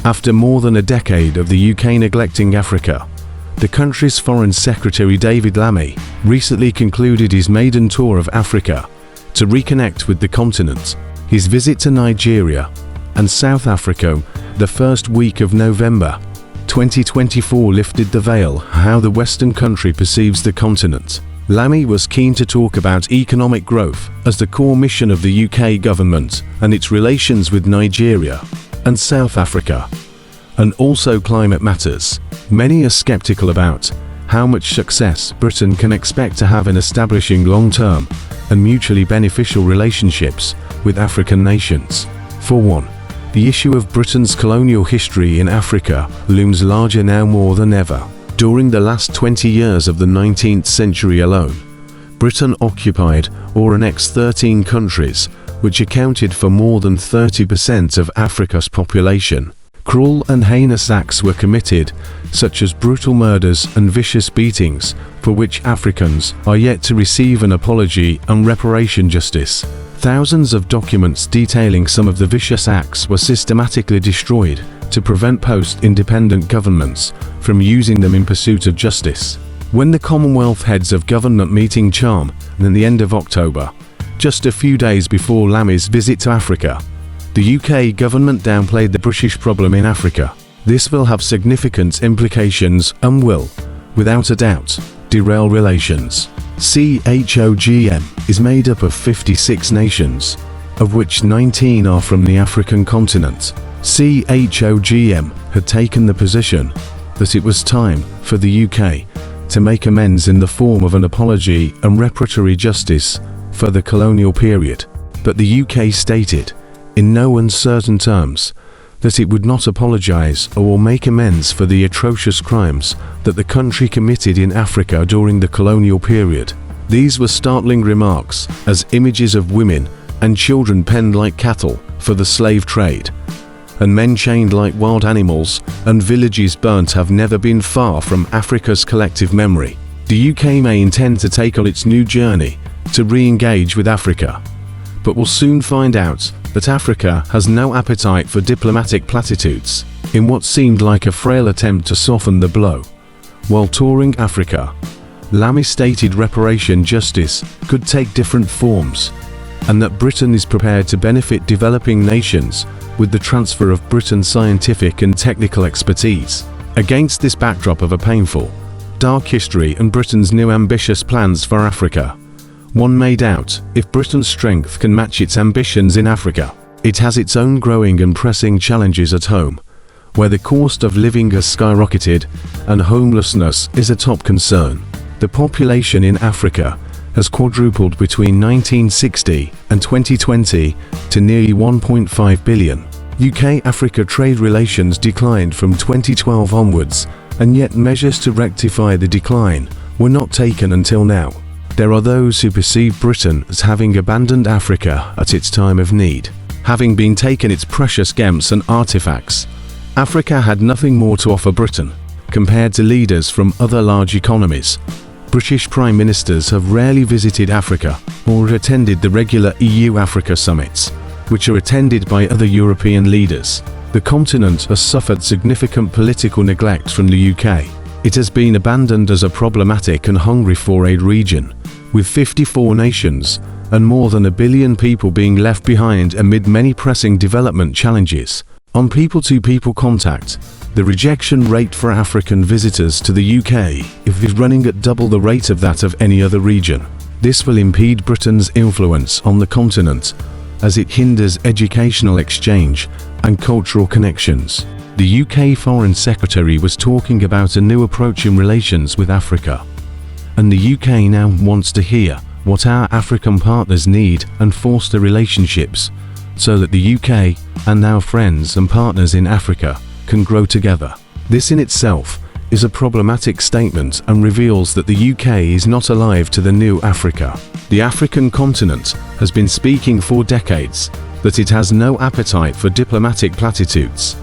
After more than a decade of the UK neglecting Africa, the country's Foreign Secretary David Lammy recently concluded his maiden tour of Africa to reconnect with the continent. His visit to Nigeria and South Africa the first week of November 2024 lifted the veil how the Western country perceives the continent. Lammy was keen to talk about economic growth as the core mission of the UK government and its relations with Nigeria and South Africa, and also climate matters. Many are skeptical about how much success Britain can expect to have in establishing long-term and mutually beneficial relationships with African nations. For one, the issue of Britain's colonial history in Africa looms larger now more than ever. During the last 20 years of the 19th century alone, Britain occupied or annexed 13 countries, which accounted for more than 30% of Africa's population. Cruel and heinous acts were committed, such as brutal murders and vicious beatings, for which Africans are yet to receive an apology and reparation justice. Thousands of documents detailing some of the vicious acts were systematically destroyed to prevent post-independent governments from using them in pursuit of justice. When the Commonwealth Heads of Government meeting charm at the end of October, just a few days before Lammy's visit to Africa, the UK government downplayed the British problem in Africa. This will have significant implications and will, without a doubt, derail relations. CHOGM is made up of 56 nations, of which 19 are from the African continent. CHOGM had taken the position that it was time for the UK to make amends in the form of an apology and reparatory justice for the colonial period, but the UK stated, in no uncertain terms, that it would not apologize or make amends for the atrocious crimes that the country committed in Africa during the colonial period. These were startling remarks, as images of women and children penned like cattle for the slave trade, and men chained like wild animals, and villages burnt have never been far from Africa's collective memory. The UK may intend to take on its new journey to re-engage with Africa, but will soon find out that Africa has no appetite for diplomatic platitudes in what seemed like a frail attempt to soften the blow. While touring Africa, Lammy stated reparation justice could take different forms, and that Britain is prepared to benefit developing nations with the transfer of Britain's scientific and technical expertise. Against this backdrop of a painful, dark history and Britain's new ambitious plans for Africa, one may doubt if Britain's strength can match its ambitions in Africa. It has its own growing and pressing challenges at home, where the cost of living has skyrocketed and homelessness is a top concern. The population in Africa has quadrupled between 1960 and 2020 to nearly 1.5 billion. UK-Africa trade relations declined from 2012 onwards, and yet measures to rectify the decline were not taken until now. There are those who perceive Britain as having abandoned Africa at its time of need. Having been taken its precious gems and artifacts, Africa had nothing more to offer Britain. Compared to leaders from other large economies, British Prime Ministers have rarely visited Africa or attended the regular EU-Africa summits, which are attended by other European leaders. The continent has suffered significant political neglect from the UK. It has been abandoned as a problematic and hungry-for-aid region, with 54 nations and more than 1 billion people being left behind amid many pressing development challenges. On people-to-people contact, the rejection rate for African visitors to the UK is running at double the rate of that of any other region. This will impede Britain's influence on the continent, as it hinders educational exchange and cultural connections. The UK Foreign Secretary was talking about a new approach in relations with Africa, and the UK now wants to hear what our African partners need and foster relationships so that the UK and our friends and partners in Africa can grow together. This in itself is a problematic statement and reveals that the UK is not alive to the new Africa. The African continent has been speaking for decades that it has no appetite for diplomatic platitudes.